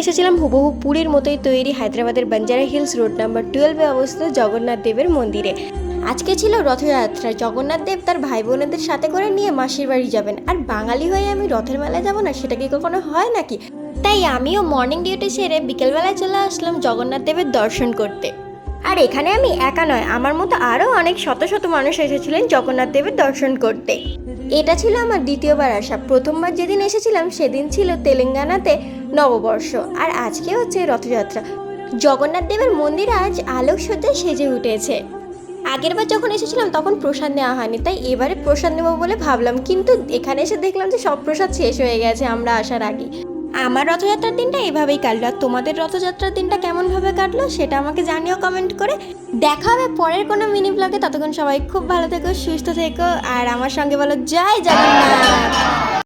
এসেছিলাম হুবহু পুরীর মতোই তৈরি হায়দ্রাবাদের বাঞ্জারা হিলস রোড নাম্বার 12-এ অবস্থিত জগন্নাথ দেবের মন্দিরে। আজকে ছিল রথযাত্রা। জগন্নাথ দেব তার ভাই বোনেদের সাথে করে নিয়ে মাসির বাড়ি যাবেন। আর বাঙালি হয়ে আমি রথের মেলায় যাব না, সেটা কি কখনো হয় নাকি? তাই আমিও মর্নিং ডিউটি সেরে বিকেলবেলায় চলে আসলাম জগন্নাথ দেবের দর্শন করতে। আর এখানে আমি একা নয়, আমার মতো আরও অনেক শত শত মানুষ এসেছিলেন জগন্নাথ দেবের দর্শন করতে। এটা ছিল আমার দ্বিতীয়বার আসা। প্রথমবার যেদিন এসেছিলাম সেদিন ছিল তেলেঙ্গানাতে নববর্ষ, আর আজকে হচ্ছে রথযাত্রা। জগন্নাথ দেবের মন্দির আজ আলোকসজ্জায় সেজে উঠেছে। আগেরবার যখন এসেছিলাম তখন প্রসাদ নেওয়া হয়নি, তাই এবারে প্রসাদ নেবো বলে ভাবলাম, কিন্তু এখানে এসে দেখলাম যে সব প্রসাদ শেষ হয়ে গেছে আমরা আসার আগে। আমার রথযাত্রার দিনটা এভাবেই কাটলো। আর তোমাদের রথযাত্রার দিনটা কেমনভাবে কাটলো সেটা আমাকে জানিও কমেন্ট করে। দেখা হবে পরের কোনো মিনি ব্লগে। ততক্ষণ সবাই খুব ভালো থেকো, সুস্থ থেকো, আর আমার সঙ্গে বলো জয় জগন্নাথ।